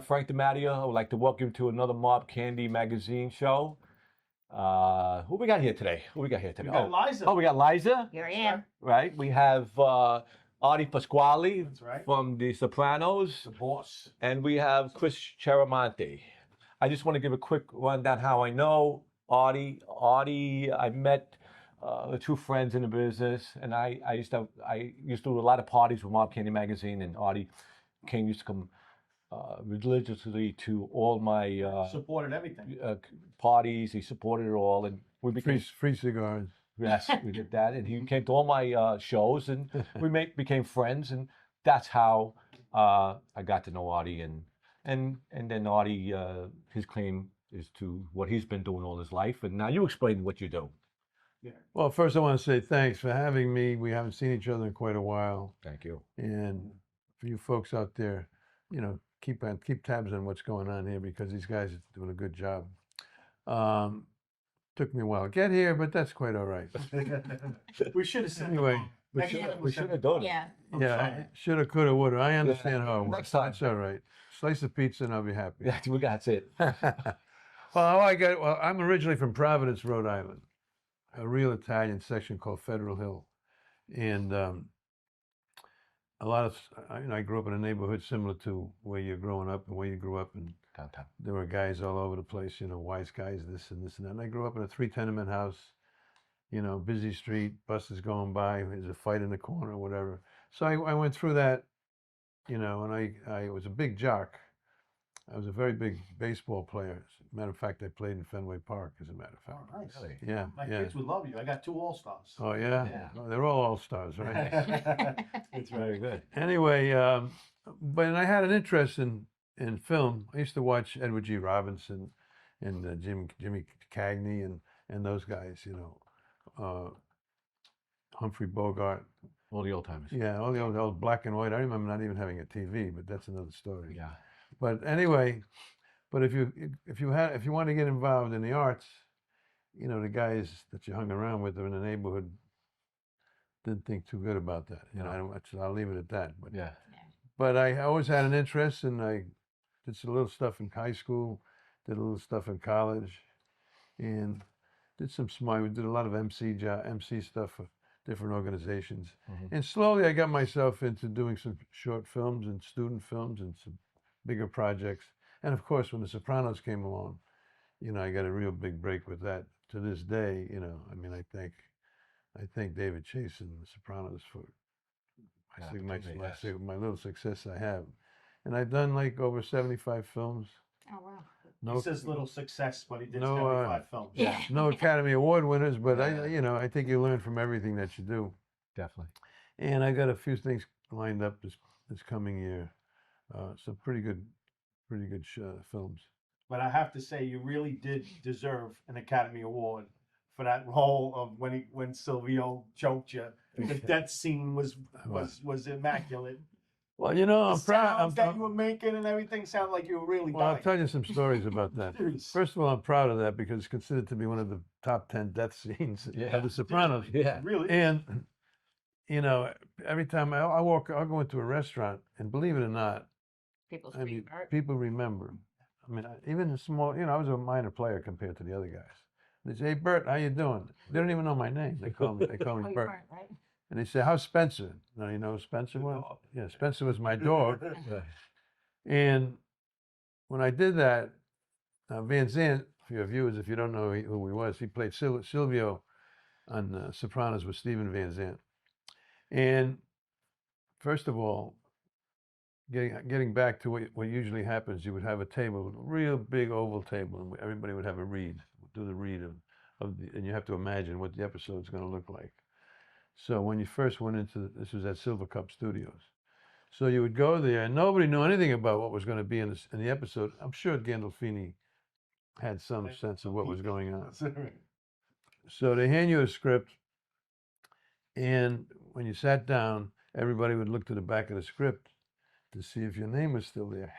Frank DiMatteo. I would like to welcome you to another Mob Candy magazine show. Who we got here today? We got Liza. Oh, we got Liza. Here I am. Right. We have Artie Pasquale. That's right. From the Sopranos. The boss. And we have Chris Cheramonte. I just want to give a quick rundown how I know Artie. I met the two friends in the business, and I used to do a lot of parties with Mob Candy magazine, and Artie used to come religiously to all my supported everything parties. He supported it all, and we became free cigars. Yes, we did that, and he came to all my shows, and we became friends, and that's how I got to know Artie, and then Artie, his claim is to what he's been doing all his life, and now you explain what you do. Yeah. Well, first I want to say thanks for having me. We haven't seen each other in quite a while. Thank you. And for you folks out there, keep tabs on what's going on here, because these guys are doing a good job. Took me a while to get here, but that's quite all right. We should have said anyway. We should have done it. Yeah. Yeah, shoulda, coulda, woulda. I understand how it works. Next time. That's all right. Slice of pizza and I'll be happy. Yeah, that's it. Well, I'm originally from Providence, Rhode Island, a real Italian section called Federal Hill, and I grew up in a neighborhood similar to where you're growing up and where you grew up, and Downtown. there were guys all over the place, wise guys, this and this and that. And I grew up in a 3-tenement house, busy street, buses going by, there's a fight in the corner or whatever. So I went through that, and I was a big jock. I was a very big baseball player. As a matter of fact, I played in Fenway Park, as a matter of fact. Oh, nice. Really? Yeah. My kids would love you. I got 2 All-Stars. Oh, yeah? Yeah. Oh, they're all All-Stars, right? It's very good. Anyway, but I had an interest in film. I used to watch Edward G. Robinson and Jimmy Cagney and those guys, Humphrey Bogart. All the old timers. Yeah, all the old black and white. I remember not even having a TV, but that's another story. Yeah. But anyway, if you want to get involved in the arts, the guys that you hung around with in the neighborhood didn't think too good about that. I'll leave it at that. But Yeah. But I always had an interest, and I did some little stuff in high school, did a little stuff in college, and we did a lot of MC stuff for different organizations. Mm-hmm. And slowly I got myself into doing some short films and student films and some bigger projects. And of course, when The Sopranos came along, I got a real big break with that. To this day, I thank David Chase and The Sopranos for my little success I have. And I've done like over 75 films. Oh, wow. He says little success, but he did 75 films. Yeah. No Academy Award winners, but I think you learn from everything that you do. Definitely. And I got a few things lined up this coming year. Some pretty good films. But I have to say, you really did deserve an Academy Award for that role of when Silvio choked you. The death scene was immaculate. Well, I'm proud. Sounds that you were making and everything sounded like you were really dying. I'll tell you some stories about that. First of all, I'm proud of that because it's considered to be one of the top 10 death scenes of The Sopranos. Yeah. Really? And every time I'll go into a restaurant, and believe it or not, people remember. Even a small, I was a minor player compared to the other guys. They say, "Hey, Bert, how you doing?" They don't even know my name. They call me Bert. Right? And they say, "How's Spencer?" Now you know who Spencer was? Yeah, Spencer was my dog. And when I did that, Van Zandt, for your viewers, if you don't know who he was, he played Silvio on Sopranos with Steven Van Zandt. And first of all, getting back to what usually happens, you would have a table, a real big oval table, and everybody would have a read, do the read and you have to imagine what the episode's going to look like. So when you first went into this was at Silver Cup Studios. So you would go there, and nobody knew anything about what was going to be in the episode. I'm sure Gandolfini had some sense of what was going on. So they hand you a script, and when you sat down, everybody would look to the back of the script to see if your name was still there.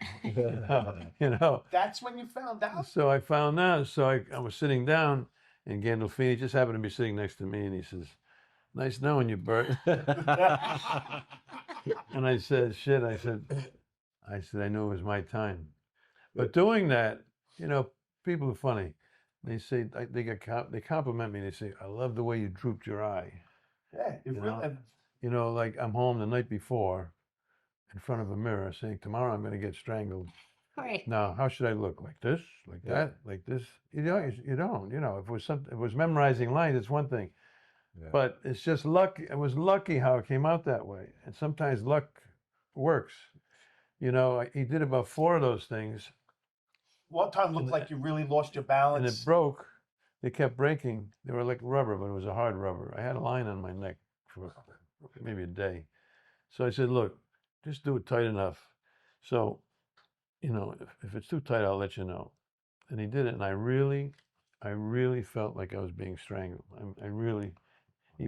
That's when you found out? So I found out. So I was sitting down, and Gandolfini just happened to be sitting next to me, and he says, "Nice knowing you, Bert." And I said, "Shit." I said, "I knew it was my time." But doing that, people are funny. They say they compliment me. They say, "I love the way you drooped your eye." Yeah, it really. Like I'm home the night before, in front of a mirror, saying, "Tomorrow I'm going to get strangled." Right. Now, how should I look? Like this? Like Yeah. that? Like this? You don't. If it was memorizing lines, it's one thing. Yeah. But it's just luck. It was lucky how it came out that way. And sometimes luck works. He did about 4 of those things, One time looked like you really lost your and balance. it broke. They kept breaking. They were like rubber, but it was a hard rubber. I had a line on my neck for maybe a day. So I said, look, just do it tight enough. So, if it's too tight, I'll let you know. And he did it, and I really felt like I was being strangled. He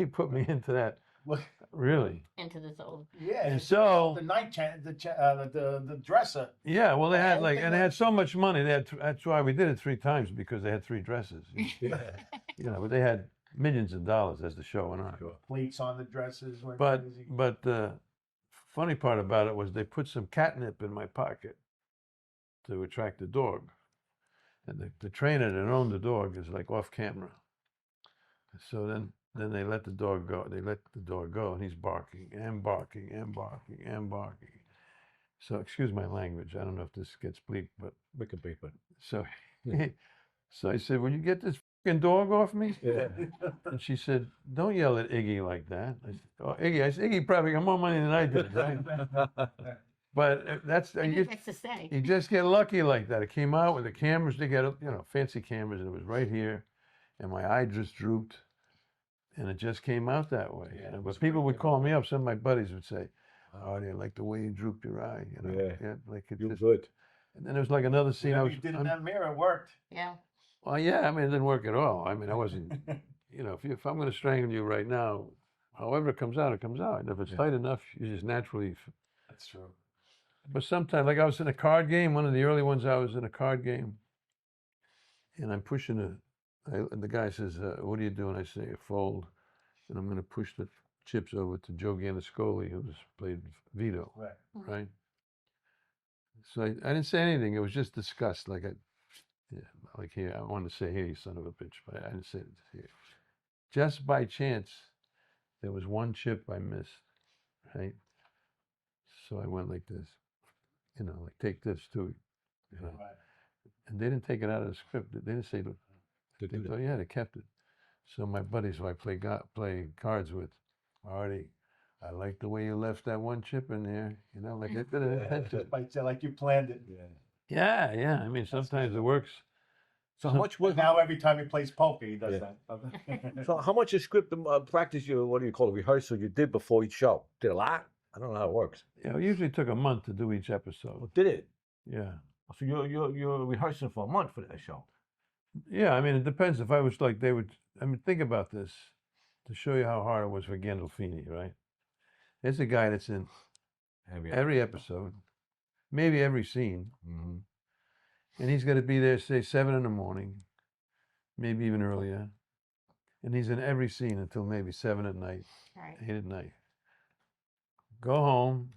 put me into that. Look, Really? Into this old. yeah. And it's so- the night the dresser. Yeah, well, they had Anything and they had so much money. That's why we did it 3 times, because they had 3 dresses. But they had millions of dollars as the show went on. Sure. Plates on the dresses. Went But crazy. the funny part about it was they put some catnip in my pocket to attract the dog, and the trainer that owned the dog is like off camera. So then they let the dog go. They let the dog go, and he's barking and barking and barking and barking. So excuse my language. I don't know if this gets bleep, but We can beat it. so so I said, "Will you get this fucking dog off me?" Yeah. And she said, "Don't yell at Iggy like that." I said, "Oh, Iggy." I said, "Iggy probably got more money than I did, right?" But that's I think that's to say. you just get lucky like that. It came out with the cameras. They got fancy cameras, and it was right here, and my eye just drooped, and it just came out that way. Yeah, it But was people would great. call me up. Some of my buddies would say, "Artie, I like the way you drooped your eye." Yeah. Like it You're just. good. And then there was like another scene. Whatever you did in that mirror, it worked. Yeah. Well, yeah. I mean, it didn't work at all. I mean, I wasn't. If I'm going to strangle you right now, however it comes out, it comes out. And if it's Yeah. tight enough, you just naturally. That's true. But sometimes, like I was in a card game, one of the early ones, I was in a card game, and I'm pushing and the guy says, "What are you doing?" I say, "A fold," and I'm going to push the chips over to Joe Ganascoli, who played Vito, Right. right? So I didn't say anything. It was just disgust, like here. I wanted to say, "Here, you son of a bitch," but I didn't say it here. Just by chance, there was one chip I missed, right? So I went like this, like take this too, Right. and they didn't take it out of the script. They didn't say, They did it. "Oh yeah," they kept it. So my buddies who I play cards with, Artie, I like the way you left that one chip in there. Like I did it intentionally. Like you planned it. Yeah. Yeah. I mean, sometimes it works. So how much was Now every time he plays poker, he does that. So how much of script practice what do you call it, rehearsal you did before each show? Did a lot? I don't know how it works. It usually took a month to do each episode. Well, did it? Yeah. So you're rehearsing for a month for that show. Yeah, I mean, it depends. If I was like, think about this to show you how hard it was for Gandolfini, right? There's a guy that's in every episode, maybe every scene, Mm-hmm. and he's going to be there, say, 7 in the morning, maybe even earlier, and he's in every scene until maybe 7 at night, Right. 8 at night. Go home,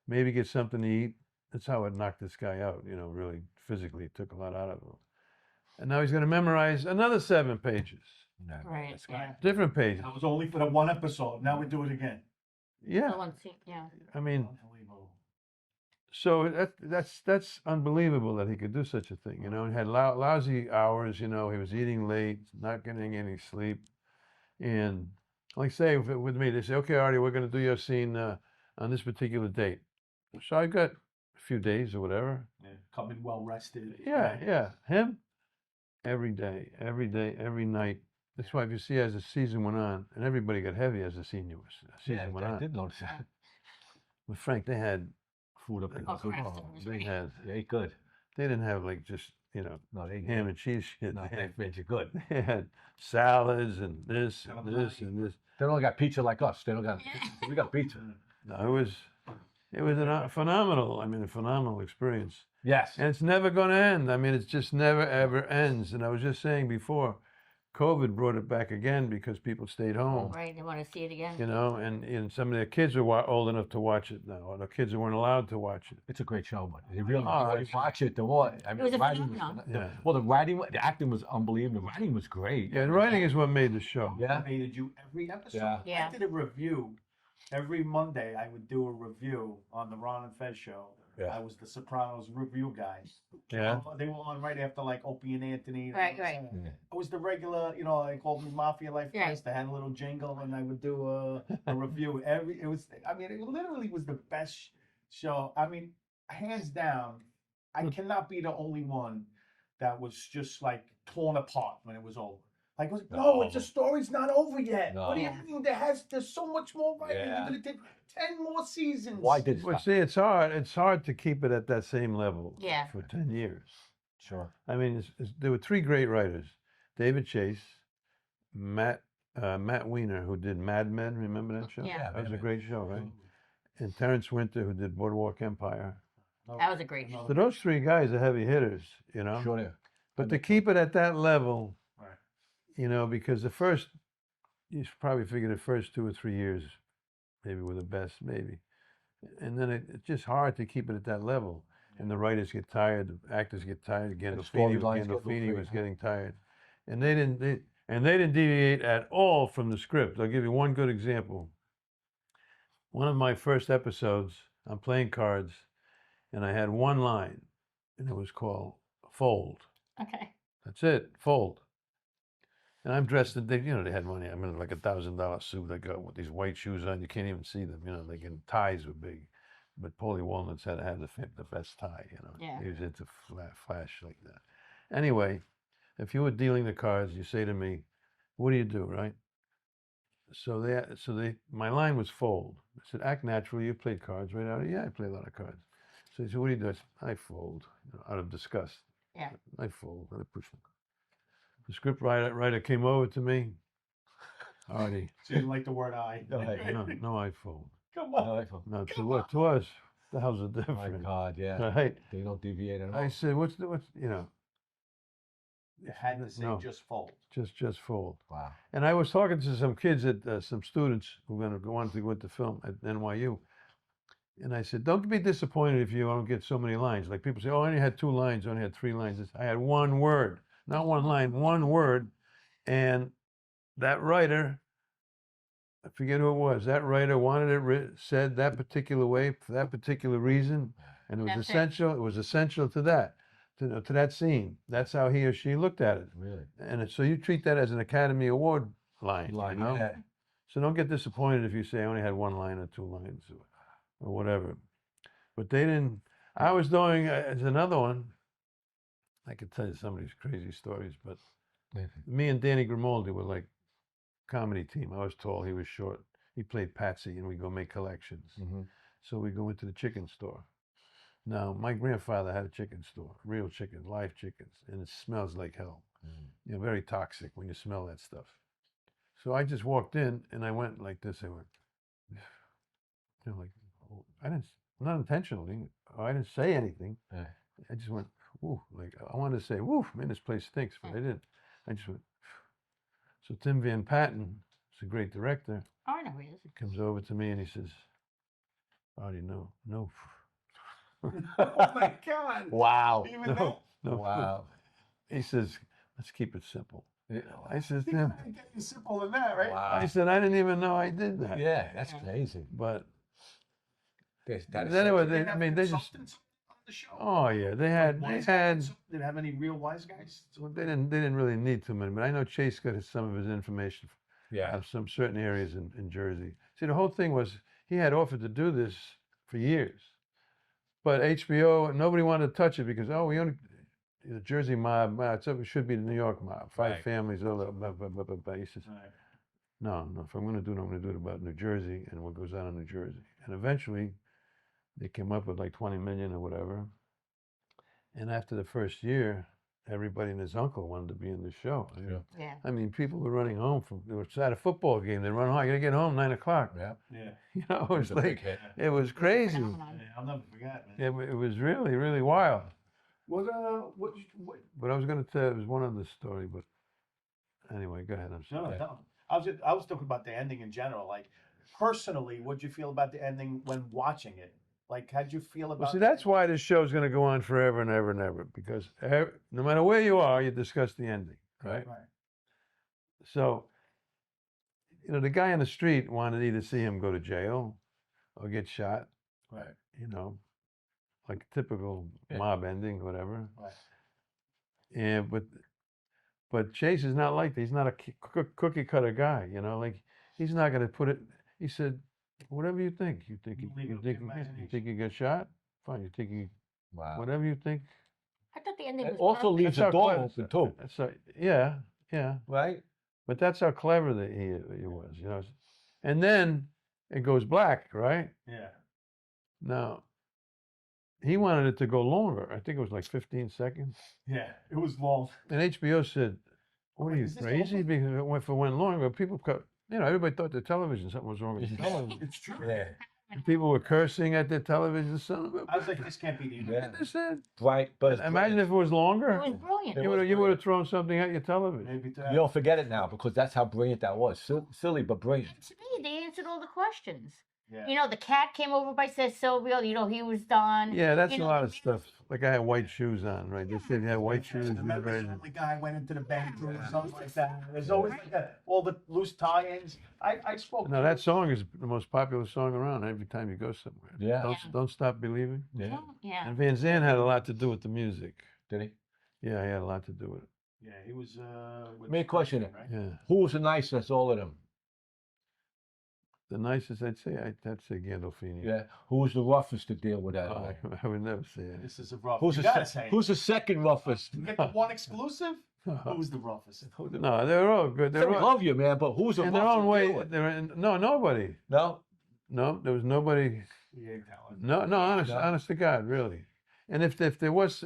maybe get something to eat. That's how it knocked this guy out, really physically. It took a lot out of him. And now he's going to memorize another 7 pages, Right. Yeah. different pages. That was only for the one episode. Now we do it again. Yeah, The one scene, yeah. I mean, Unbelievable. so that's unbelievable that he could do such a thing. He had lousy hours. He was eating late, not getting any sleep, and like say with me, they say, "Okay, Artie, we're going to do your scene on this particular date." So I got a few days or whatever. Yeah, come in well rested. Yeah. Him, every day, every night. That's why if you see as the season went on, and everybody got heavy as the season went I on. did notice that. With Frank, they had Food up in Oh, the food. crap. they had Yeah, ate good. they didn't have like just No, they ham and cheese shit. No, They they had, made you good. they had salads and this and this and this. They don't got pizza like us. They don't got. We got pizza. No, it was a phenomenal experience. Yes. And it's never going to end. I mean, it just never ever ends. And I was just saying before, COVID brought it back again because people stayed home. Right, they want to see it again. You know, and some of their kids are old enough to watch it now. Or the kids weren't allowed to watch it. It's a great show, but they really Oh, you it's- watch it. The more I mean, was a the writing phenomenon. Yeah. well, the writing, the acting was unbelievable. The writing was great. Yeah, the writing is what made the show. Yeah. I hated you every episode. Yeah. Yeah. I did a review every Monday. I would do a review on the Ron and Fez show. Yeah. I was the Sopranos review guy. Yeah. They were on right after like Opie and Anthony. Right, right. Yeah. I was the regular, you know, they called me Mafia Life Right. Fest. They had a little jingle, and I would do a review every. It was, I mean, it literally was the best show. I mean, hands down, I cannot be the only one that was just like torn apart when it was over. Like, no, the story's not over yet. No. What do you mean? There's so much more writing. Yeah. You're gonna take 10 more seasons. Why did it Well, stop? see, it's hard. It's hard to keep it at that same level Yeah. for 10 years. Sure. I mean, there were three great writers: David Chase, Matt Weiner, who did Mad Men. Remember that show? Yeah. Yeah, that was Mad a Men. great show, right? And Terrence Winter, who did Boardwalk Empire. That was a great show. So those three guys are heavy hitters, you know. Sure. Yeah. But to keep it at that level, Right. you know, because you should probably figure the first 2 or 3 years, maybe were the best, maybe. And then it's just hard to keep it at that level. And the writers get tired, the actors get tired. storylines get Gandolfini was crazy. getting tired. And they didn't deviate at all from the script. I'll give you one good example. One of my first episodes, I'm playing cards, and I had one line, and it was called Fold. Okay. That's it, fold. And I'm dressed in, they had money. I'm in like $1,000 suit. I got with these white shoes on. You can't even see them. You know, ties were big. But Paulie Walnuts had to have the best tie. You know, Yeah. he was into flash like that. Anyway, if you were dealing the cards, you say to me, "What do you do?" Right? So my line was fold. I said, "Act natural. You played cards, right?" Out. Yeah, I play a lot of cards. So he said, "What do you do?" I said, "I fold," out of disgust. Yeah. I fold. I push them. The script writer came over to me. Artie, So you didn't like the word I. no, I fold. Come on. No, to us, the hell's the Oh my difference? God, yeah. Right? They don't deviate at all. I said, what's You had to say No. just fold. just fold. Wow. And I was talking to some kids some students who were going to go on to go into film at NYU. And I said, don't be disappointed if you don't get so many lines. Like people say, oh, I only had 2 lines, I only had 3 lines. I had 1 word, not 1 line, 1 word. And that writer, I forget who it was, that writer wanted it said that particular way for that particular reason. And it was That's it. essential. It was essential to that, to that scene. That's how he or she looked at it. Really? And so you treat that as an Academy Award line, you know? Yeah. So don't get disappointed if you say I only had 1 line or 2 lines or whatever. But they didn't. I was doing as another one. I could tell you some of these crazy stories, but me and Danny Grimaldi were like comedy team. I was tall, he was short. He played Patsy, and we go make collections. Mm-hmm. So we go into the chicken store. Now, my grandfather had a chicken store, real chicken, live chickens, and it smells like hell. You know, very toxic when you smell that stuff. So I just walked in and I went like this. I went, like, oh, I didn't, not intentionally. I didn't say anything. Yeah. I just went, ooh, like I wanted to say, woof, man, this place stinks, but I didn't. I just went. So Tim Van Patten, who's a great director, Oh, I know who he is. comes over to me and he says, Artie, no. Oh my God. Wow. Even that? No. Wow. He says, let's keep it simple. Yeah. I said, You Tim, can't get any simple than that, right? Wow. I said, I didn't even know I did that. Yeah, that's crazy. But That is anyway, Did they have just, consultants on the show? oh yeah, they had, Did they have any real wise guys? well, they didn't really need too many, but I know Chase got some of his information yeah. out of some certain areas in Jersey. See, the whole thing was, he had offered to do this for years, but HBO, nobody wanted to touch it because, oh, we only, the Jersey mob, it should be the New York mob, 5 Right. families, all that, blah, blah, blah, blah, blah. He says, no, if I'm going to do it, I'm going to do it about New Jersey and what goes on in New Jersey. And eventually, they came up with like 20 million or whatever. And after the first year, everybody and his uncle wanted to be in the show. Yeah. I mean, people were running home they were at a football game. They run home. I got to get home 9 o'clock. Yeah. Yeah. You know, it was a big like, hit. it was crazy. Phenomenon. Yeah, I'll never forget, man. It was really, really wild. What But I was going to tell, it was one other story, but Anyway, go ahead. I'm No, sorry. no. I was talking about the ending in general. Like, personally, what'd you feel about the ending when watching it? Like, how'd you feel about? Well, see, that's why this show is going to go on forever and ever and ever, because no matter where you are, you discuss the ending, right? Right. So, you know, the guy on the street wanted to either see him go to jail or get shot, Right. you know, like a typical Yeah. mob ending, whatever. Right. And but Chase is not like that. He's not a cookie cutter guy, you know. Like he's not going to put it. He said, "Whatever you think. You think Leave you it to think your imagination. you think you get shot? Fine. You think you Wow. whatever you think." I thought the ending It was also perfect. leaves the how door clever- open too, That's yeah, yeah. right? But that's how clever that he was, you know. And then it goes black, right? Yeah. Now he wanted it to go longer. I think it was like 15 seconds. Yeah. It was long. And HBO said, "What are Like, you is this crazy?" over? Because if it went longer, people cut. You know, everybody thought the television something was wrong with the television. It's true. Yeah. And people were cursing at their television. Son of a. I was like, this can't be the end. Yeah. They said, Bright, but it's imagine brilliant. if it was It longer. was brilliant. It You was would have brilliant. thrown something at your television. Maybe to You don't forget it now because that's how brilliant that was. Silly but brilliant. And to me, they answered all the questions. Yeah. You know, the cat came over by Silvio. You know, he was done. Yeah, that's You a know, lot of stuff. Like I had white shoes on, right? They said you had white shoes. Remember the family guy went into the bathroom or something like that. There's always like that, all the loose tie-ins. I spoke. No, to- that song is the most popular song around every time you go somewhere. Yeah. Don't stop believing. Yeah. Yeah. And Van Zandt had a lot to do with the music. Did he? Yeah, he had a lot to do with it. Yeah, he was. With Main question. right? Yeah. Who was the nicest? All of them. The nicest I'd say Gandolfini. Yeah. Who was the roughest to deal with that? Oh, all? I would never say it. This is a rough. Who's you the gotta say. who's the second roughest? You get the one exclusive. Who's the roughest? No, they're all good. They They're all, love you, man, but who's the in roughest their own to way. deal with? No, nobody. No. No, there was nobody. You ain't telling. No, honest, No. honest to God, really. And if there was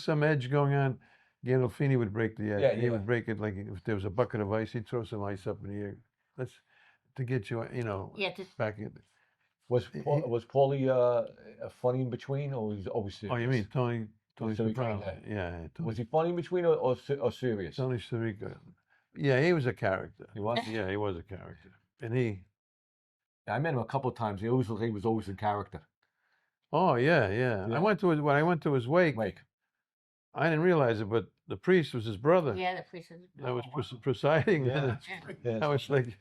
some edge going on, Gandolfini would break the edge. Yeah, He yeah. would break it like if there was a bucket of ice, he'd throw some ice up in the air. That's to get you, you know, Yeah. back in. Was Paulie funny in between, or was he always serious? Oh, you mean Tony Tony Soprano? Soprano. Yeah, Tony, Was he funny in between or serious? Tony Sirico. Yeah, he was a character. He was. Yeah, he was a character, and he. I met him a couple of times. He was always in character. Oh yeah. Yeah. I went to his wake. Wake. I didn't realize it, but the priest was his brother. Yeah, the priest was. I was presiding. Yeah. Yeah. I was like,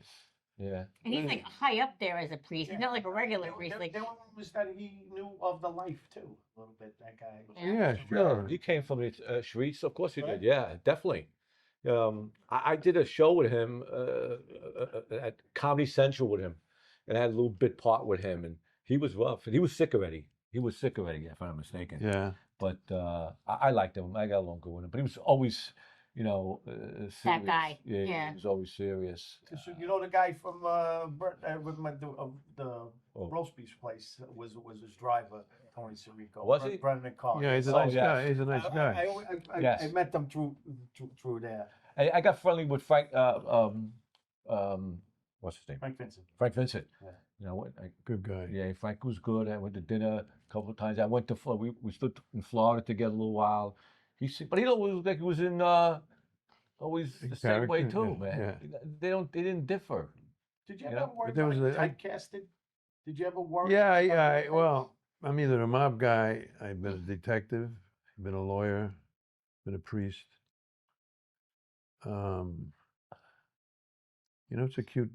Yeah. And he's like high up there as a priest. He's not like a regular priest. Like, There were rumors that he knew of the life too, a little bit. That guy. Was yeah, sure. He came from the streets, of course he Right. did. Yeah, definitely. I did a show with him at Comedy Central with him, and I had a little bit part with him, and he was rough, and he was sick already. If I'm not mistaken. Yeah. But I liked him. I got along good with him. But he was always, serious. That guy, Yeah, yeah. he was always serious. So you know the guy from the Oh. roast beef place was his driver, Tony Sirico. Was he? Brendan Carr. Yeah, he's a Oh, nice yes. guy. He's a nice guy. Yes. I met them through there. I got friendly with Frank. What's his name? Frank Vincent. Frank Vincent. Yeah. You know what? Good guy. Yeah, Frank was good. I went to dinner a couple of times. I went to we stood in Florida together a little while. But he always looked like he was in always the same way character, too, yeah, man. They didn't differ. Did you You ever know, work there was like typecasted? Did you ever work? Yeah, well, I'm either a mob guy, I've been a detective, I've been a lawyer, been a priest. It's a cute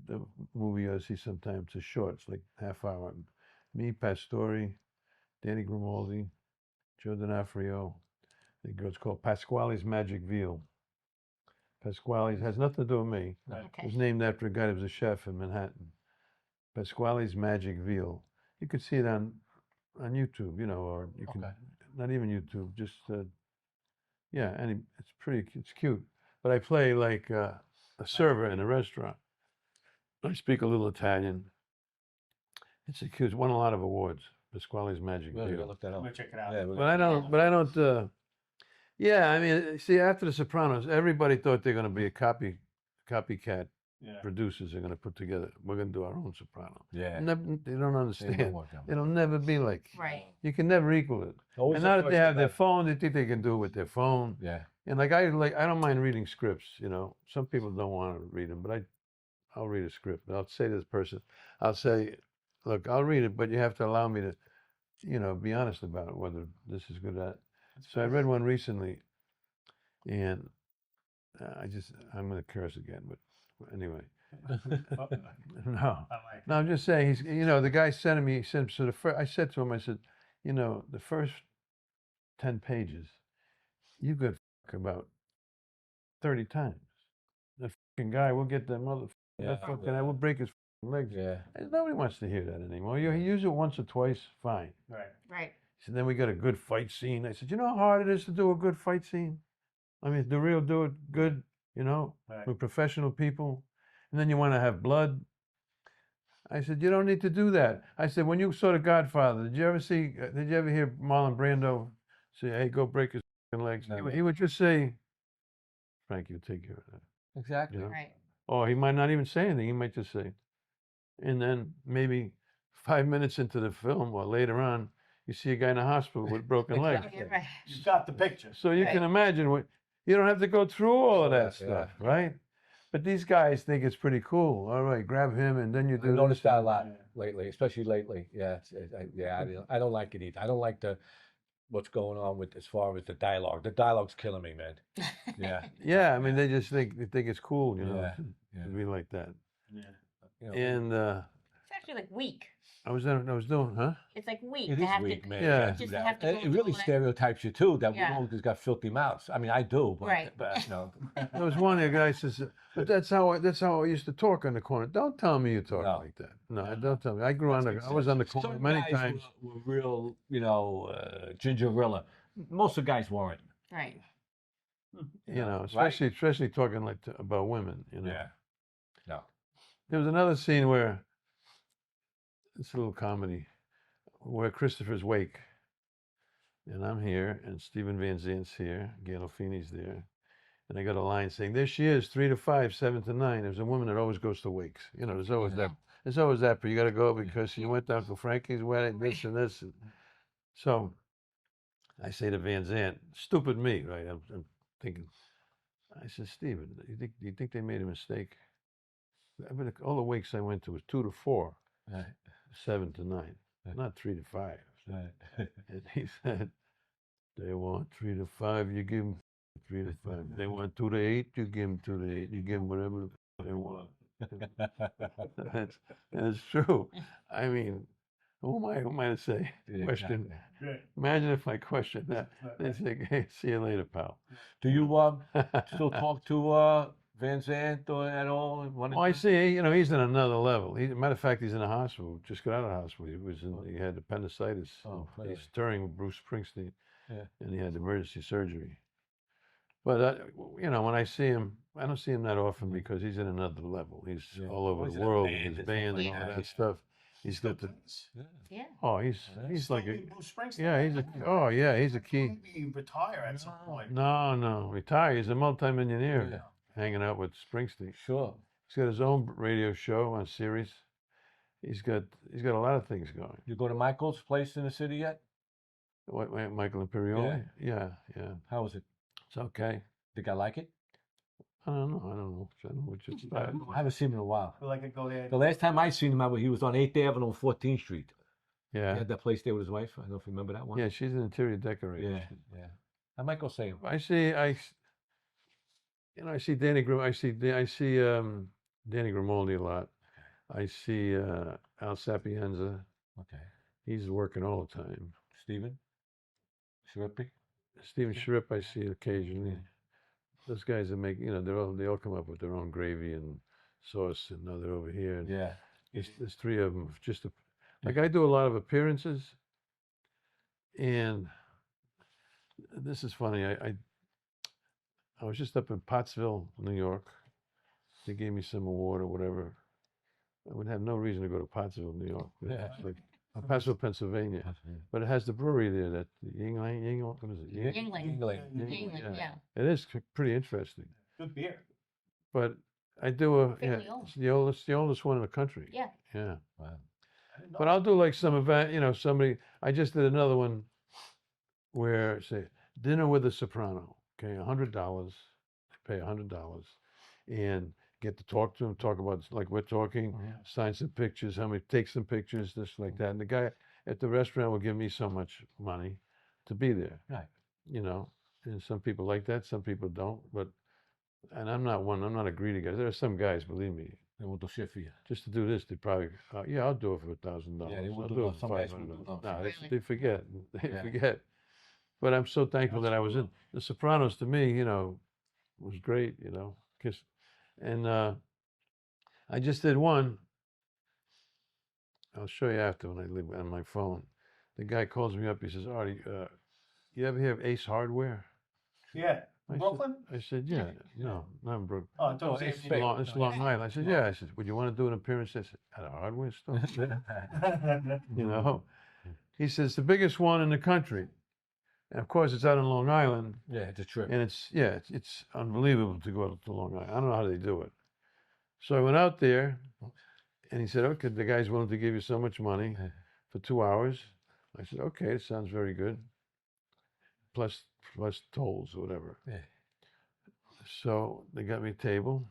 movie I see sometimes. It's a short, it's like half hour. Me, Pastori, Danny Grimaldi, Joe D'Onofrio. The girl, it's called Pasquale's Magic Veal. Pasquale's has nothing to do with me. It okay. was named after a guy that was a chef in Manhattan. Pasquale's Magic Veal. You could see it on YouTube, or you can Okay. not even YouTube, just it's cute. But I play like a server in a restaurant. I speak a little Italian. It's won a lot of awards. Pasquale's Magic Really, Veal. look that I'm up. gonna check it out. Yeah, But I don't. Yeah, I mean, see, after The Sopranos, everybody thought they're going to be a copycat Yeah. producers are going to put together. We're going to do our own Soprano. yeah. They don't They don't understand. work out. It'll never be like. Right. You can never equal it. Always And the now that they first have their time. phone, they think they can do it with their phone. Yeah. And like I don't mind reading scripts. You know, some people don't want to read them, but I'll read a script. I'll say to this person, I'll say, look, I'll read it, but you have to allow me to, you know, be honest about it, whether this is good or not. So I read one recently, and I'm going to curse again, but anyway. No, no, I'm just saying, you know, the guy sent me, I said to him, I said, you know, the first 10 pages, you could about 30 times. That fucking guy will get that I will break his legs. Yeah. And nobody wants to hear that anymore. You use it once or twice, fine. Right. So then we got a good fight scene. I said, you know how hard it is to do a good fight scene? I mean, the real do it good, you know, with professional people. And then you want to have blood. I said, you don't need to do that. I said, when you saw The Godfather, did you ever hear Marlon Brando say, hey, go break his legs? No. He would just say, Frank, you take care of that. Exactly. You know? Right. Or he might not even say anything. He might just say. And then maybe 5 minutes into the film or later on, you see a guy in the hospital with broken legs. Exactly. Right. You got the picture. So you can imagine you don't have to go through all of that stuff, right? But these guys think it's pretty cool. All right, grab him, and then you do. I noticed this. that a lot lately, especially lately. Yeah, I don't like it either. I don't like what's going on with as far as the dialogue. The dialogue's killing me, man. Yeah. Yeah, I mean, they think it's cool, you know, Yeah. to be like that. Yeah. You know, And It's actually like weak. I was doing, huh? It's like weak it to is have weak, to. man. Yeah. to do Just to that. have to And go it really through all that. stereotypes you too. That Yeah. woman has got filthy mouths. I mean, I do, but, Right. but you know. There was one guy says, but that's how I used to talk on the corner. Don't tell me you talk No. like that. No, don't tell me. I was on the corner Some many guys times. were real, you know, gingerella. Most of the guys weren't. Right. You know, right? especially talking like about women. You know. Yeah. No. There was another scene where it's a little comedy where Christopher's wake, and I'm here, and Stephen Van Zant's here, Gandolfini's there, and I got a line saying, "There she is, 3 to 5, 7 to 9." There's a woman that always goes to wakes. You know, there's always that. There's always that, but you got to go because she went to Uncle Frankie's wedding, this and this. And so I say to Van Zant, "Stupid me, right?" I'm thinking. I said, "Stephen, do you think they made a mistake?" I mean, all the wakes I went to was 2 to 4. Right. 7 to 9, not 3 to 5. Right. And he said, they want 3 to 5, you give them 3 to 5. They want 2 to 8, you give them 2 to 8. You give them whatever they want. That's true. I mean, who am I to say? Yeah, Question. Right. Imagine if I question that. They say, hey, see you later, pal. Do you still talk to Van Zant or at all? Oh, I see. You know, he's in another level. Matter of fact, he's in a hospital. Just got out of the hospital. He had appendicitis. Oh, really? He's touring with Bruce Springsteen, Yeah. and he had emergency surgery. But you know, when I see him, I don't see him that often because he's in another level. He's all over He's the in a world band with his and band stuff and like all that, that stuff. He's got the Yeah. he's like a Bruce Springsteen. he's a key. Maybe retire at some point. No, retire. He's a multimillionaire, Yeah. hanging out with Springsteen. Sure. He's got his own radio show on Sirius. He's got a lot of things going. You go to Michael's place in the city yet? What, Michael Imperioli? Yeah. How was it? It's okay. Think I like it? I don't know. I don't know what you expect. I haven't seen him in a while. Feel like I go there. The last time I seen him, he was on 8th Avenue and 14th Street. He Yeah. had that place there with his wife. I don't know if you remember that one. Yeah, she's an interior decorator. Yeah. I might go see him. I see Danny Grimaldi a lot. I see Al Sapienza. Okay. He's working all the time. Steven? Shrippy? Stephen Schripp I see occasionally. Those guys that make, they all come up with their own gravy and sauce, and now they're over here. And Yeah. there's 3 of them. Like I do a lot of appearances, and this is funny. I was just up in Pottsville, New York. They gave me some award or whatever. I would have no reason to go to Pottsville, New York. Yeah. It's like Pottsville, Pennsylvania. But it has the brewery there, that Yingling, what is it? Yingling. Yingling, yeah. It is pretty interesting. Good beer. But I do Family owned. it's the oldest one in the country. Yeah. Yeah. Wow. I didn't know But I'll do like some event, I just did another one where, say, dinner with a soprano. okay, $100, pay $100, and get to talk to him, talk about like we're talking, sign some pictures, take some pictures, this like that. And the guy at the restaurant will give me so much money to be there. Right. You know, and some people like that, some people don't. But and I'm not a greedy guy. There are some guys, believe me, They will do shit for you. just to do this, they probably, yeah, I'll do it for $1,000. Yeah, they will I'll do do that. it for Some guys will do $500. that. No, Really? they forget. They Yeah. forget. But I'm so thankful that I was in The Sopranos. To me, you know, was great. You know, and I just did one. I'll show you after when I leave on my phone. The guy calls me up. He says, "Artie, you ever hear of Ace Hardware?" Yeah. I Brooklyn? Said, I said, "Yeah, no, not in Brooklyn. Oh, don't say it's it's fake. It's Long Island." I said, "Yeah." I said, "Would you want to do an appearance?" I said, "At a hardware store?" You know. He says, "The biggest one in the country." And of course, it's out on Long Island. Yeah, it's a trip. And it's unbelievable to go to Long Island. I don't know how they do it. So I went out there, and he said, "Okay, the guy's willing to give you so much money for 2 hours." I said, "Okay, it sounds very good. Plus tolls or whatever." Yeah. So they got me a table,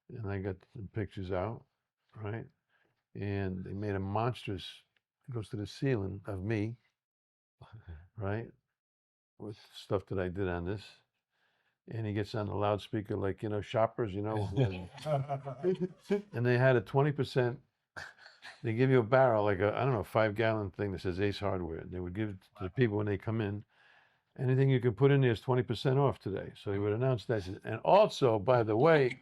and I got the pictures out, right? And they made a monstrous. It goes to the ceiling of me, right? With stuff that I did on this. And he gets on the loudspeaker like, you know, shoppers, you know. And they had a 20%, they give you a barrel, like I don't know, 5-gallon thing that says Ace Hardware. They would give it to the people when they come in. Anything you can put in there is 20% off today. So he would announce that. And also, by the way,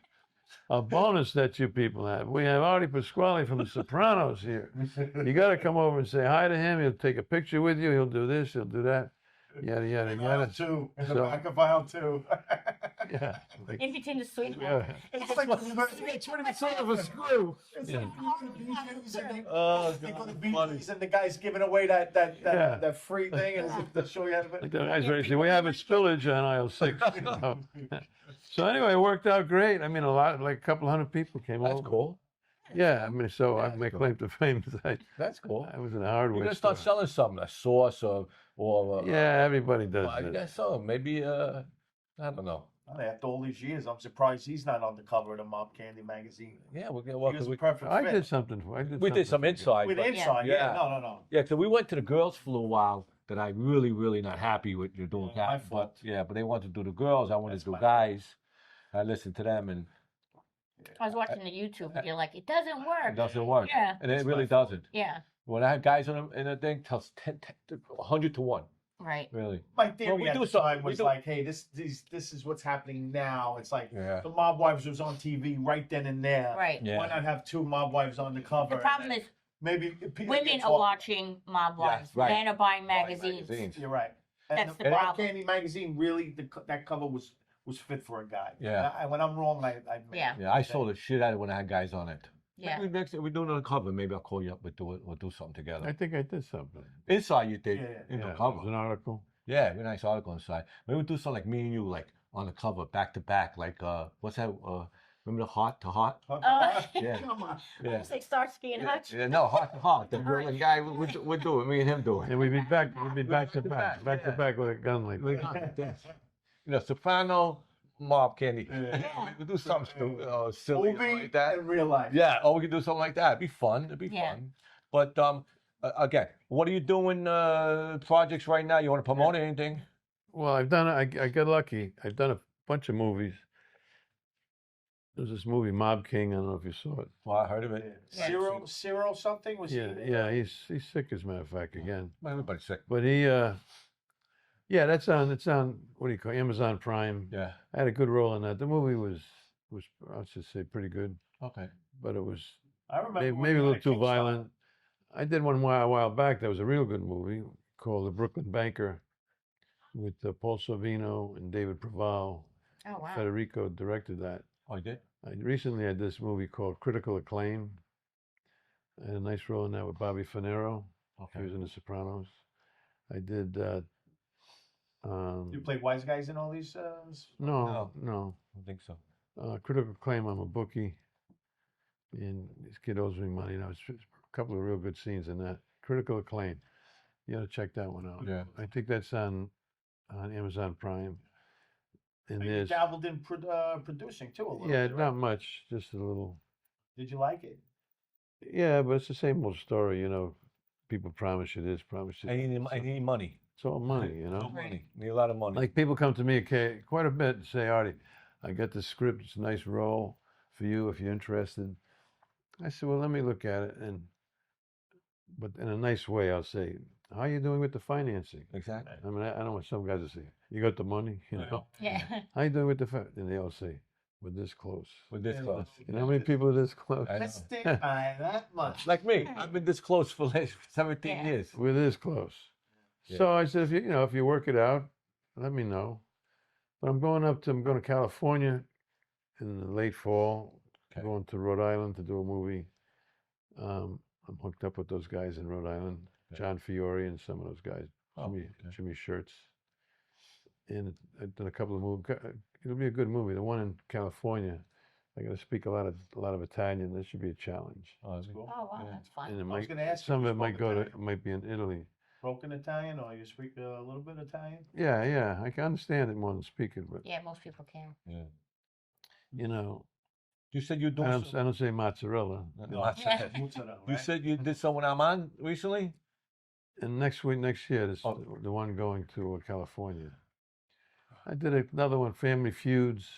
a bonus that you people have. We have Artie Pasquale from The Sopranos here. You got to come over and say hi to him. He'll take a picture with you. He'll do this. He'll do that. Yada, yada, Aisle yada. 2, in the So- back of aisle 2. Yeah. Like, In between the sweet. yeah. It's like It's sort of a screw. It's Yeah. like you go to BJ's and Oh, they go to God, funny. BJ's and the guy's giving away that Yeah. that free thing and to show you how to. Like the guys ready to say, we have a spillage on aisle 6. You know? So anyway, it worked out great. I mean, like a couple hundred people came That's over. cool. Yeah, I mean, so Yeah, I that's my cool. claim to fame is That's cool. I was in a You're hardware gonna store. start selling something, a sauce or Yeah, everybody does I that. guess so. Maybe I don't know. After all these years, I'm surprised he's not on the cover of the Mob Candy magazine. Yeah, we're gonna He work. was a We, perfect I fit. did something. we did some inside. With but- inside, Yeah. yeah. No. Yeah, so we went to the girls for a while that I really not happy with you doing Yeah, my that. But fault. yeah, but they wanted to do the girls. I wanted That's to do my fault. guys. I listened to them and I was watching the YouTube video, like it doesn't it work. doesn't work. Yeah, And it That's really my fault. doesn't. yeah, When I had guys in the thing, tells 100 to 1. right. Really. My theory we at do the some- time we was do- like, hey, this is what's happening now. It's like Yeah. the Mob Wives was on TV right then and there. Right. Yeah. Why not have 2 Mob Wives on the cover? The problem is maybe people women get are talk- watching Mob Wives. right. Men are buying magazines. You're right. And That's the Mob problem. Candy magazine really that cover was fit for a guy. Yeah. And when I'm wrong, I Yeah. Yeah, I sold the shit out of it when I had guys on it. Yeah. Maybe next we're doing it on cover. Maybe I'll call you up. We'll do something together. I think I did something. Inside you did. Yeah, In Yeah, the it cover. was an article. Yeah, very nice article inside. Maybe we'll do something like me and you, like on the cover, back to back, like what's that? Remember the Heart to Heart? Yeah. Come on. Yeah. It's like Starsky and Hutch. Yeah, no, Heart to Heart. The girl and guy we'll do it. Me and him do And it. we'd be back to back, back to yeah. back with a gun like Like, that. you know, Soprano, Mob Candy. Yeah. We'll do something silly Movie like that. in real life. Yeah, or we could do something like that. It'd be fun. It'd be Yeah. fun. But again, what are you doing? Projects right now? You want to promote anything? Well, I've done. I got lucky. I've done a bunch of movies. There's this movie, Mob King. I don't know if you saw it. Well, I heard of it. Yeah. Cyril something was Yeah, he? yeah. He's sick, as a matter of fact, again. Well, everybody's sick. But he, yeah, that's on. It's on. What do you call it? Amazon Prime. Yeah. I had a good role in that. The movie was I'll just say pretty good, Okay. but it was I remember maybe, when maybe a you little had too Kickstarter. violent. I did one a while back. That was a real good movie called The Brooklyn Banker, with Paul Sorvino and David Proval. Oh wow. Federico directed that. Oh, you did? I recently had this movie called Critical Acclaim. I had a nice role in that with Bobby Finero. He Okay. was in The Sopranos. I did. You played wise guys in all these. No. I don't think so. Critical Acclaim. I'm a bookie, and this kid owes me money. Now, it's a couple of real good scenes in that. Critical Acclaim. You got to check that one out. Yeah. I think that's on Amazon Prime. And You there's dabbled in producing too a little yeah, bit, not right? much, just a little. Did you like it? Yeah, but it's the same old story, People promise you this, promise you I that. need, I need money. It's all money, No Right. money. Need a lot of money. Like people come to me quite a bit and say, Artie, I got the script. It's a nice role for you if you're interested. I said, well, let me look at it, but in a nice way, I'll say, how are you doing with the financing? Exactly. I mean, I don't want some guys to say, you got the money, Yeah. How you doing with the and they all say, we're this close. We're this Yeah. close. You know how many people are this close? I know. Let's stick by that much. Like me, I've been this close for like 17 Yeah. years. We're this close. Yeah. So I said, if you work it out, let me know. But I'm going to California in the late fall. Okay. Going to Rhode Island to do a movie. I'm hooked up with those guys in Rhode Island, Okay. John Fiore and some of those guys, Oh, okay. Jimmy Shirts. And I've done a couple of movies. It'll be a good movie. The one in California, I got to speak a lot of Italian. This should be a challenge. Oh, is it? Cool. Oh, wow, Yeah. that's fun. And it I was might, gonna ask you some if of you it might spoke Italian. it might be in Italy. Broken Italian, or you speak a little bit Italian? Yeah, I can understand it more than speak it, but Yeah, most people can. Yeah. you know, You said you're I doing don't say mozzarella. No, some. mozzarella, You right? said you did some with Aman recently? And next year, this Oh. the one going to California. I did another one, Family Feuds.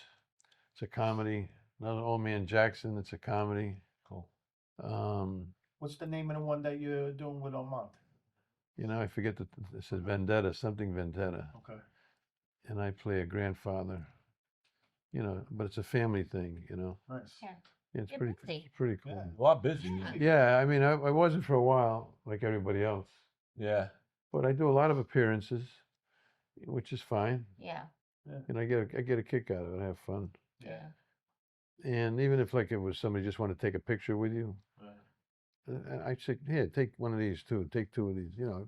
It's a comedy. Another Old Man Jackson. It's a comedy. Cool. What's the name of the one that you're doing with Armand? I forget it says Vendetta, something Vendetta, Okay. and I play a grandfather. But it's a family thing. Nice. Yeah. Yeah, it's You're pretty, busy. it's pretty cool. Yeah. A lot busy. Yeah, I mean, I wasn't for a while, like everybody else, Yeah. but I do a lot of appearances, which is fine. Yeah. And I get a kick out of it. I have fun. Yeah. And even if like it was somebody just want to take a picture with you, Right. I'd say, here, take one of these too. Take two of these. Yeah.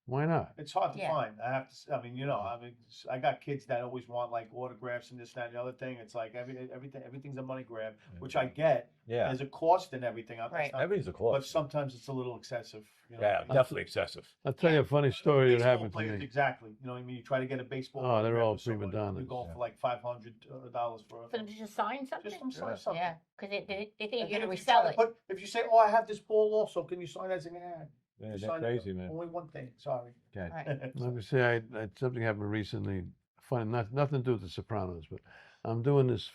Why not? It's hard to Yeah. find. I have to. I mean, I got kids that always want like autographs and this, that, and the other thing. It's like everything's a money grab, which I get. Yeah. There's a cost and everything. That's Right. not- Everything's a but cost. sometimes it's a little excessive. Yeah, definitely excessive. I'll tell you a funny story that Baseball happened to players, me. exactly. You know what I mean? You try to get a baseball. Oh, they're autograph all for someone, prima donnas. You go Yeah. for like $500 for For them to just sign something? just some sign something. Yeah, because they think And you're then going to if you try resell to it. put- if you say, "Oh, I have this ball also, can you sign that?" Yeah, You that's sign crazy, man. Only one thing. Sorry. Okay. Right. Like I say, I something happened recently. Funny, nothing to do with the Sopranos, but I'm doing this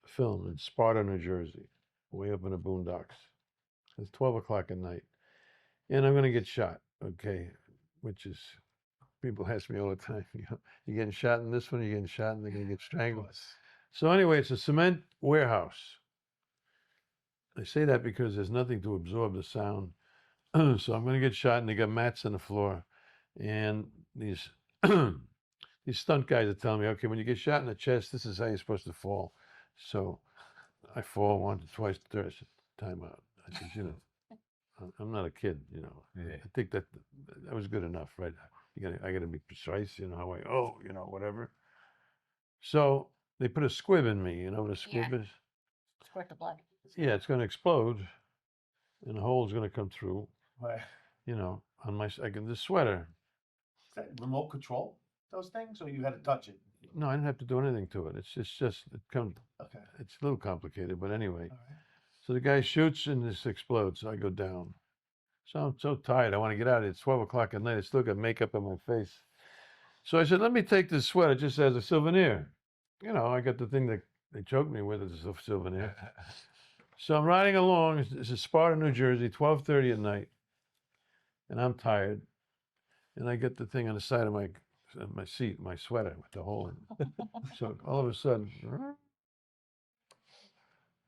film in Sparta, New Jersey, way up in the boondocks. It's 12 o'clock at night, and I'm going to get shot. Okay, which is people ask me all the time. You getting shot in this one? You getting shot, and they're going to get strangled. So anyway, it's a cement warehouse. I say that because there's nothing to absorb the sound. So I'm going to get shot, and they got mats on the floor, and these these stunt guys are telling me, okay, when you get shot in the chest, this is how you're supposed to fall. So I fall once, twice, third time out. I said, I'm not a kid, Yeah. I think that was good enough, right? I got to be precise, how whatever. So they put a squib in me. You know what a squib is? Squirt the blood. Yeah, it's going to explode, and a hole's going to come through. Right. On I get this sweater. Is that remote control? Those things, or you had to touch it? No, I didn't have to do anything to it. It's just it comes. Okay. It's a little complicated, but anyway. All right. So the guy shoots and this explodes. So I go down. So I'm so tired. I want to get out. It's 12 o'clock at night. I still got makeup on my face. So I said, let me take this sweater just as a souvenir. I got the thing that they choked me with as a souvenir. So I'm riding along. This is Sparta, New Jersey, 12:30 at night. And I'm tired. And I get the thing on the side of my seat, my sweater with the hole in it. So all of a sudden,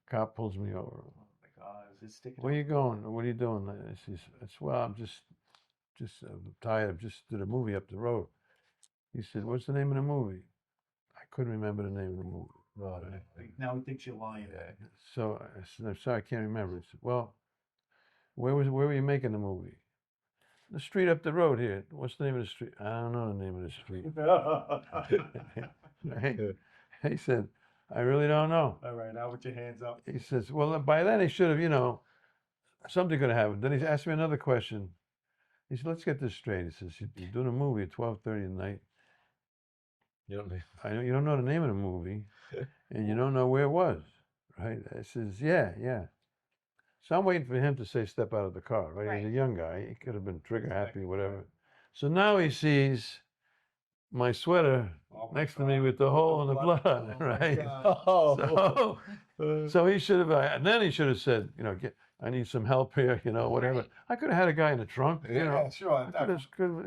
cop pulls me over. Oh my God, is it sticking? Where you going? What are you doing? I says, well, I'm just tired. I just did a movie up the road. He said, what's the name of the movie? I couldn't remember the name of the movie. No, Now he thinks you're lying. So I said, I'm sorry, I can't remember. He said, well, where were you making the movie? The street up the road here. What's the name of the street? I don't know the name of the street. He said, I really don't know. All right, now with your hands up. He says, well, by then he should have, something could have happened. Then he asked me another question. He said, let's get this straight. He says, you're doing a movie at 12:30 at night. You don't need. You don't know the name of the movie, and you don't know where it was, right? I says, yeah. So I'm waiting for him to say, step out of the car, right? He's a young guy. He could have been trigger happy, whatever. So now he sees my sweater next to me with the hole in the blood, right? Oh. So he should have, and then he should have said, I need some help here, whatever. Right. I could have had a guy in the trunk, Yeah, sure.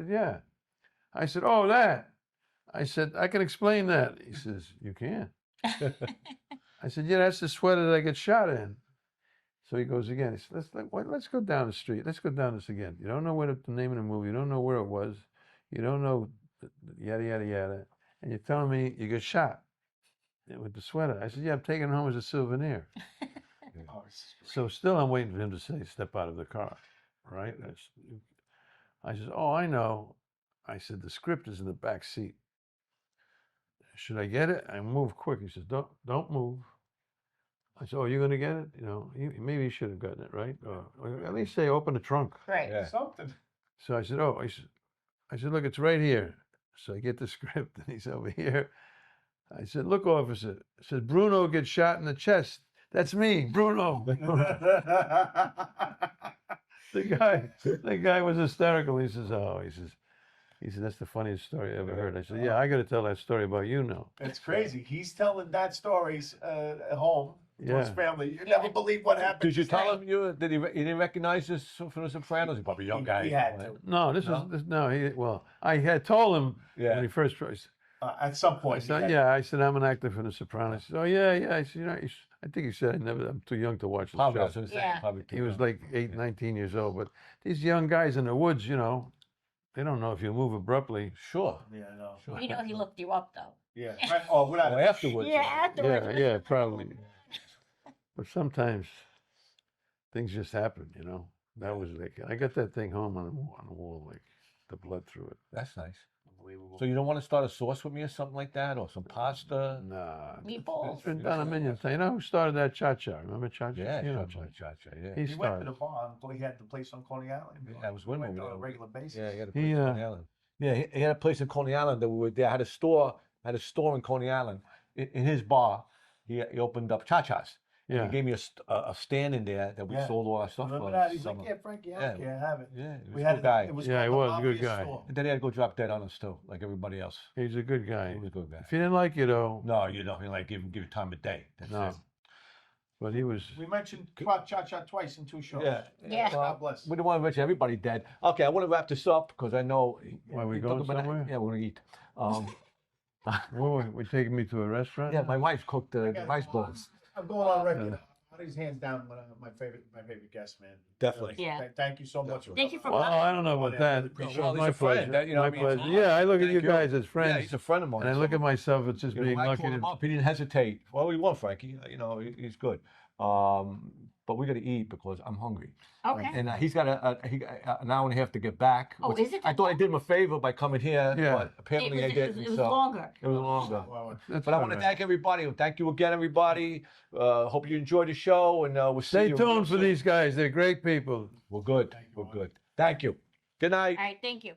yeah. I said, oh, that. I said, I can explain that. He says, you can. I said, yeah, that's the sweater that I get shot in. So he goes again. He said, let's go down the street. Let's go down this again. You don't know what the name of the movie. You don't know where it was. You don't know yada, yada, yada. And you're telling me you got shot with the sweater. I said, yeah, I'm taking it home as a souvenir. So still I'm waiting for him to say, step out of the car, right? I said, oh, I know. I said, the script is in the back seat. Should I get it? I move quick. He says, don't move. I said, oh, you're going to get it? Maybe you should have gotten it, right? Or at least say, open the trunk. Right. Yeah. Something. So I said, I said, look, it's right here. So I get the script and he's over here. I said, look, officer. I said, Bruno gets shot in the chest. That's me, Bruno. The guy was hysterical. He says, he said, that's the funniest story I ever heard. I said, yeah, I got to tell that story about you now. It's crazy. He's telling that stories at home to his Yeah. family. You never believe what happened. Did you today. tell him you didn't recognize this from the Sopranos? He's probably a young guy. He had to. No, I had told him Yeah. when he first, At some I point. said, he had- yeah, I said, I'm an actor for the Sopranos. He said, oh, yeah. I said, I think he said, I'm too young to watch the Probably. I show. was gonna say, Yeah. probably too He was young. like 19 years old. But these young guys in the woods, they don't know if you move abruptly. Sure. Yeah, no. Sure. We know he looked you up though. Yeah. Right. Oh, without Well, afterwards. Yeah, afterwards. Yeah, probably. But sometimes things just happen, That was like, I got that thing home on the wall, like the blood through it. That's nice. Unbelievable. So you don't want to start a sauce with me or something like that, or some pasta? Nah. Meatballs. It's been done a million times. You know who started that cha-cha? Remember cha-cha? Yeah, You know sure, cha-cha, yeah. He He went to started. the bar. He had the place on Coney Island. Yeah, I was with He him went over on a there. regular basis. Yeah, he had a He, place in Coney Island. Yeah, he had a place in Coney Island that we were there. Had a store in Coney Island. In his bar, he opened up cha-chas. Yeah. He gave me a stand in there that we Yeah. sold all our stuff Remember for. that? He's summer. like, yeah, Frankie, I Yeah. don't care, have it. Yeah, he was We a had good guy. It was Yeah, he called the was a good Mafia guy. Store. And then he had to go drop dead on us too, like everybody else. He's a good guy. He was a good guy. If he didn't like you, though, No, you don't. You like give him time of day. That's no. it. But he was. We mentioned Cha-Cha twice in 2 shows. Yeah. Yeah. God bless. We don't want to mention everybody dead. Okay, I want to wrap this up because I know. Why, we you going talk about- somewhere? Yeah, we're gonna eat. Whoa, we're taking me to a restaurant? Yeah, my wife cooked the got rice it. balls. I'm going on record. Artie's hands down my favorite guest, man. Definitely. Really. Yeah. Thank you so much. Thank you for Well, coming. I don't know about that. Well, Well, he's my a friend, pleasure. that, you know My what I mean? pleasure. Yeah, I look at Thank you you. guys as Yeah, friends. he's a friend of mine. And I look at myself as just You know, being I lucky called him to. up. He didn't hesitate. Well, we want Frankie. You know, he's good. But we got to eat because I'm hungry. Okay. And he's got an hour and a half to get back. Oh, which is it I thought I did him a favor by coming here, Yeah. but apparently I didn't. It was so longer. it was longer. That's But I all want to right. thank everybody. Thank you again, everybody. Hope you enjoyed the show, and we'll see Stay you. tuned for these guys. They're great people. We're good. We're good. Thank you. Good night. All right. Thank you.